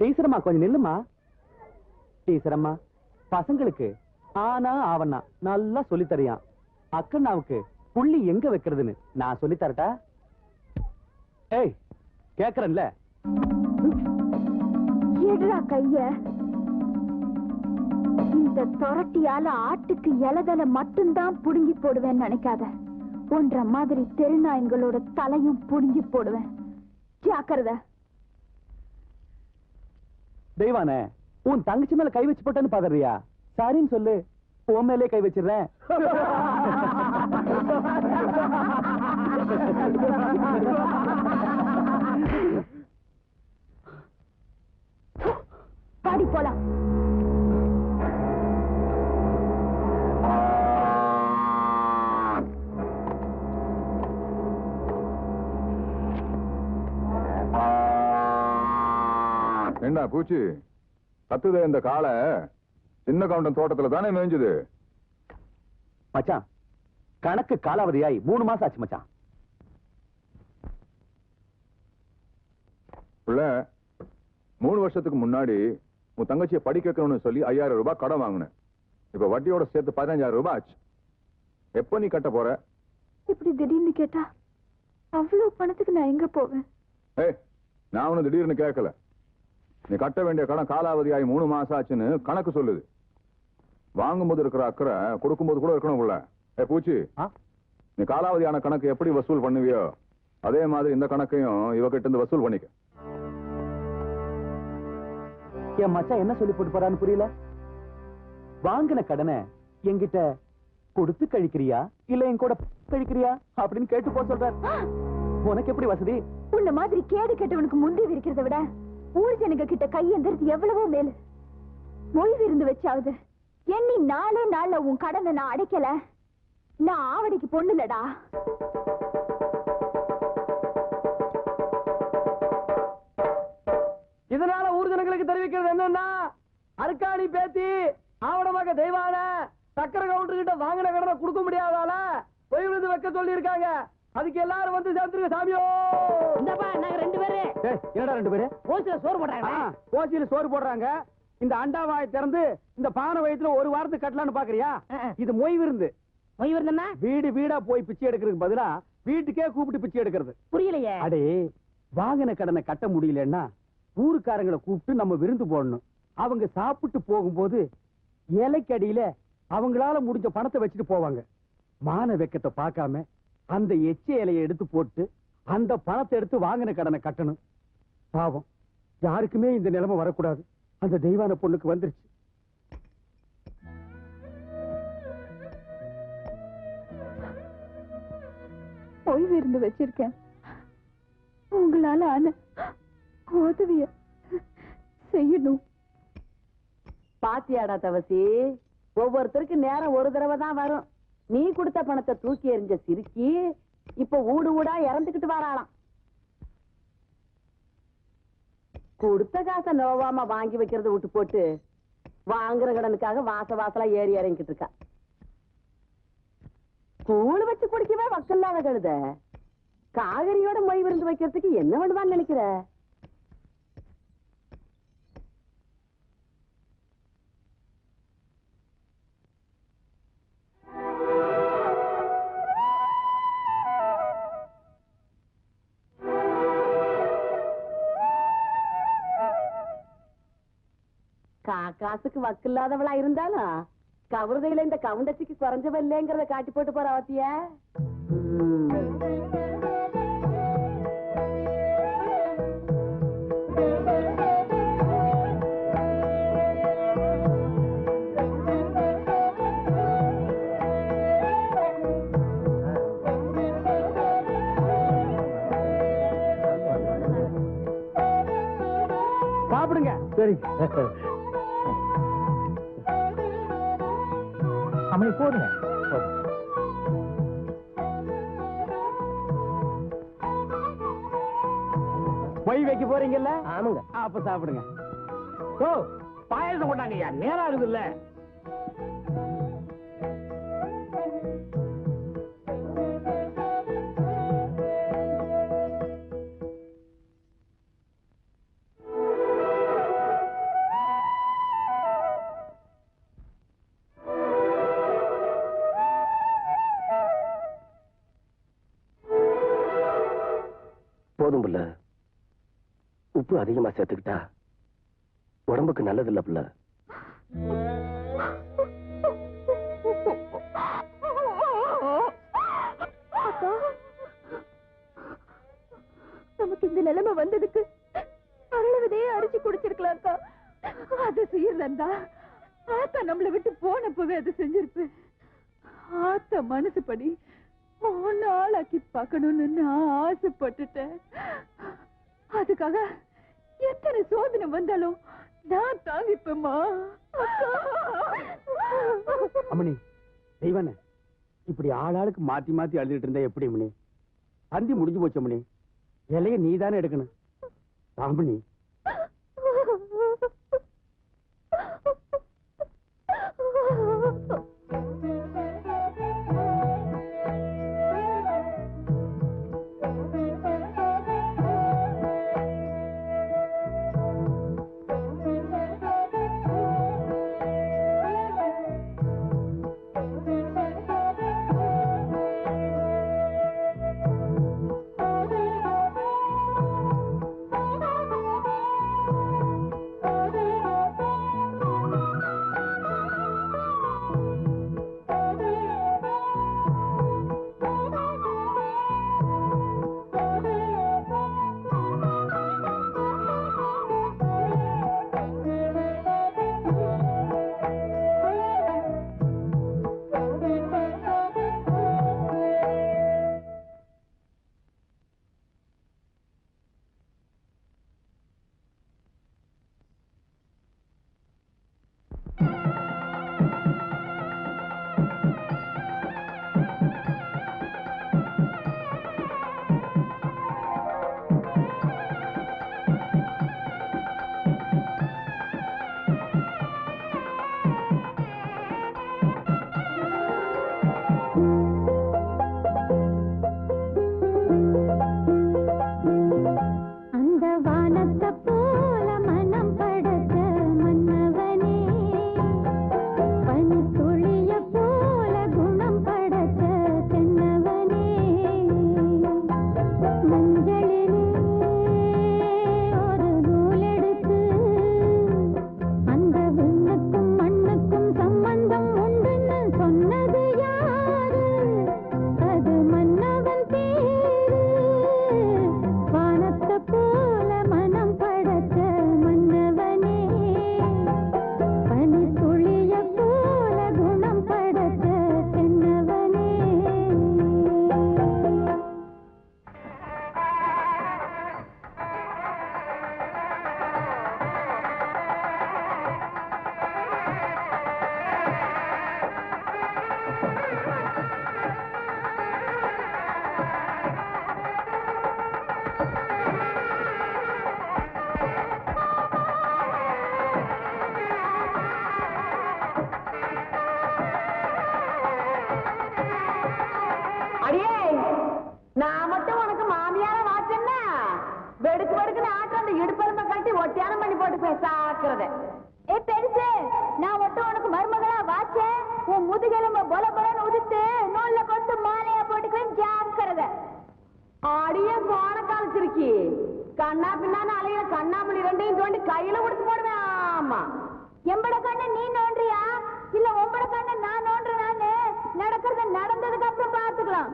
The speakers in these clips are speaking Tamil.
டீச்சரம்மா கொஞ்சம் நில்லுமா. டீச்சரம்மா, பசங்களுக்கு ஆனா ஆவண்ணா நல்லா சொல்லி தரியான். அக்கண்ணாவுக்கு புள்ளி எங்க வைக்கிறதுன்னு நான் சொல்லி தரட்டா? ஏய், கேக்குறேன்ல. எடுடா கைய. இந்த தொரட்டியால ஆட்டுக்கு இலதல மட்டும்தான் புடுங்கி போடுவேன்னு நினைக்காத. போன்ற மாதிரி தெருநாயங்களோட தலையும் புடுங்கி போடுவேன். ஜாக்கிரதை. தெய்வானே, உன் தங்கச்சி மேல கை வச்சு போட்டேன்னு பாக்குறியா? சரின்னு சொல்லு, உன் மேலே கை வச்சிடுறேன். பாடி போலாம். என்ன பூச்சி கத்துதே இந்த காளை? சின்ன கவுண்டன் தோட்டத்துல தானே மேய்ஞ்சது. மச்சான், கணக்கு காலாவதியாய் 3 மாசம் ஆச்சு மச்சான். புள்ள, 3 வருஷத்துக்கு முன்னாடி உன் தங்கச்சியை படிக்க வைக்கணும்னு சொல்லி 5000 ரூபாய் கடன் வாங்கினேன். இப்ப வட்டியோட சேர்த்து 15000 ரூபாய் ஆச்சு. எப்ப நீ கட்ட போற? இப்படி திடீர்னு கேட்டா அவ்வளவு பணத்துக்கு நான் எங்க போவேன்? ஏய், நான் ஒண்ணு திடீர்னு கேட்கல. நீ கட்ட வேண்டிய கடன் காலாவதியாகி 3 மாசம் ஆச்சுன்னு கணக்கு சொல்லுது. வாங்கும்போது இருக்கிற அக்கறை கொடுக்கும்போது கூட இருக்கணும் உள்ள. பூச்சி, நீ காலாவதியான கணக்கு எப்படி வசூல் பண்ணுவியோ அதே மாதிரி இந்த கணக்கையும் இவகிட்ட இருந்து வசூல் பண்ணிக்க. என் மச்சான் என்ன சொல்லி போட்டு போறான்னு புரியல. வாங்கின கடனை என்கிட்ட கொடுத்து கழிக்கிறியா இல்ல என் கூட கழிக்கிறியா அப்படின்னு கேட்டு போ சொல்றார். உனக்கு எப்படி வசதி? உன்ன மாதிரி கேடு கெட்டவனுக்கு முந்தி இருக்கிறத விட ஊர் ஜனங்க கிட்ட கையெந்திரது எவ்வளவோ மேலு. மொய் விருந்து வச்சாவது எண்ணி 4 நாள்ல உன் கடனை நான் அடைக்கல. நான் ஆவடிக்கு பொண்ணுலடா. இதனால ஊர் ஜனங்களுக்கு தெரிவிக்கிறது என்னன்னா, அருக்காணி பேத்தி ஆவணமாக தெய்வான சக்கரை கவுண்டர் கிட்ட வாங்கின கடனை கொடுக்க முடியாதால பொய் விருந்து வைக்க சொல்லி இருக்காங்க. அதுக்கு எல்லாரும் வந்து சேர்ந்துருங்க சாமியோ. இந்தப்பா நாங்க 2 பேரு. என்னடா 2 பேரு? ஓசில சோறு போடுறாங்க. கோச்சியில சோறு போடுறாங்க. இந்த அண்டாவாயை திறந்து இந்த பானை வயித்துல 1 வாரத்துக்கு கட்டலான்னு பாக்குறியா? இது மொய் விருந்து. மொய் விருந்துன்னா வீடு வீடா போய் பிச்சை எடுக்கிறதுக்கு பதிலா வீட்டுக்கே கூப்பிட்டு பிச்சை எடுக்கிறது. புரியலையே. அடே, வாங்கின கடனை கட்ட முடியலன்னா ஊருக்காரங்களை கூப்பிட்டு நம்ம விருந்து போடணும். அவங்க சாப்பிட்டு போகும்போது இலைக்கடியில அவங்களால முடிஞ்ச பணத்தை வச்சுட்டு போவாங்க. மான வெக்கத்தை பார்க்காம அந்த எச்ச இலையை எடுத்து போட்டு அந்த பணத்தை எடுத்து வாங்கின கடனை கட்டணும். பாவம், யாருக்குமே இந்த நிலைமை வரக்கூடாது. அந்த தெய்வான பொண்ணுக்கு வந்துருச்சு. பொய் விருந்து வச்சிருக்கேன். உங்களால ஆன உதவிய செய்யணும். பாத்தியாடா தவசி, ஒவ்வொருத்தருக்கு நேரம் ஒரு தடவை தான் வரும். நீ கொடுத்த பணத்தை தூக்கி எறிஞ்ச சிரிக்கி இப்ப ஊடு ஊடா இறந்துகிட்டு வராளாம். கொடுத்த காசை நோவாம வாங்கி வைக்கிறத விட்டு போட்டு வாங்குற கடனுக்காக வாசலா ஏறி இறங்கிட்டு இருக்கா. கூழ் வச்சு குடிக்கவே வக்கல்லாத கழுத காகரியோட மொய் விருந்து வைக்கிறதுக்கு என்ன பண்ணுவான்னு நினைக்கிற? காசுக்கு வக்கு இல்லாதவளா இருந்தாலும் கவுருதையில இந்த கவுண்டச்சிக்கு குறைஞ்சவ இல்லைங்கிறத காட்டி போட்டு போற அவத்திய. சாப்பிடுங்க. சரி அம்மனி போடுங்க. பொய் வைக்க போறீங்கல்ல? ஆமாங்க. அப்ப சாப்பிடுங்க. ஓ, பாயசம் கொண்டாங்கய்யா, நேரம் ஆகுது இல்ல? உப்பு அதிகமா சேர்த்துக்கிட்டா உடம்புக்கு நல்லது இல்ல பிள்ளை. நமக்கு இந்த நிலைமை வந்ததுக்கு அருளவதையே அரிசி குடிச்சிருக்கலாம் அக்கா. அது செய்யலந்தா ஆத்தா நம்மளை விட்டு போனப்பவே அது செஞ்சிருப்பேன். ஆத்தா மனசுப்படி ஒன்னு ஆளாக்கி பார்க்கணும்னு நான் ஆசைப்பட்டுட்டேன். அதுக்காக எத்தனை சோதனை வந்தாலும் நான் தாங்கிப்பேம்மா. அம்மணி தெய்வனே, இப்படி ஆளாளுக்கு மாத்தி மாத்தி அழுதுட்டு இருந்தா எப்படி அம்மணி? அந்தி முடிஞ்சு போச்சு அம்மணி. இலைய நீதானே எடுக்கணும். அம்மணி நான் மட்டும் உனக்கு மாமியார வாச்சேன்னா வெடுக்கு வெடுக்குன்னு ஆட்டம் அந்த இடுப்பெருமை கட்டி ஒட்டியானம் பண்ணி போட்டு பேசாக்குறத. ஏ பெருசு, நான் மட்டும் உனக்கு மருமகளா வாச்சேன். உன் முதுகெலும்ப பொல பொலன்னு உதித்து நூல்ல கொத்து மாலையா போட்டுக்கிறேன் ஜாக்கிறத. ஆடிய கோண காலச்சிருக்கி கண்ணா பின்னான்னு அலையில கண்ணாமணி ரெண்டையும் தோண்டி கையில கொடுத்து போடுவேன். ஆமா, எம்பட கண்ணு நீ நோன்றியா இல்ல உம்பட கண்ணு நான் நோன்றேன்னு நடக்கிறத நடந்ததுக்கு அப்புறம் பாத்துக்கலாம்.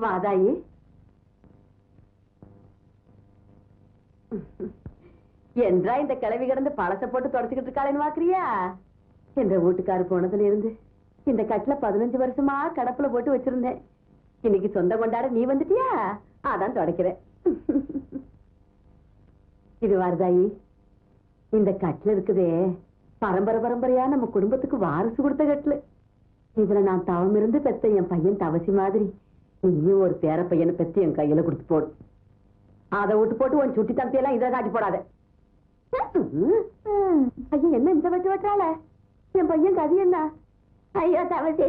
வாதாயி, என்றா இந்த கிளவி கிடந்து பழச போட்டு தொடச்சுக்கிட்டு இருக்காளேன்னு பாக்குறியா? என்ற வீட்டுக்காரு போனதுல இருந்து இந்த கட்டில 15 வருஷமா கடப்புல போட்டு வச்சிருந்தேன். இன்னைக்கு சொந்த கொண்டாட நீ வந்துட்டியா, அதான் தொடக்கிறேன். இது வாரதாயி, இந்த கட்டில இருக்குதே பரம்பரை பரம்பரையா நம்ம குடும்பத்துக்கு வாரிசு கொடுத்த கட்டல. இதுல நான் தவம் இருந்து பெத்த என் பையன் தவசி மாதிரி நீயும் ஒரு பேர பையனை பெத்து என் கையில கொடுத்து போடு. அதை விட்டு போட்டு உன் சுட்டி தம்பியெல்லாம் இதை காட்டி போடாத. ஐயா என்ன இந்த வெட்டு வெட்டுறாள? என் பையன் கதி என்ன? ஐயோ தவசி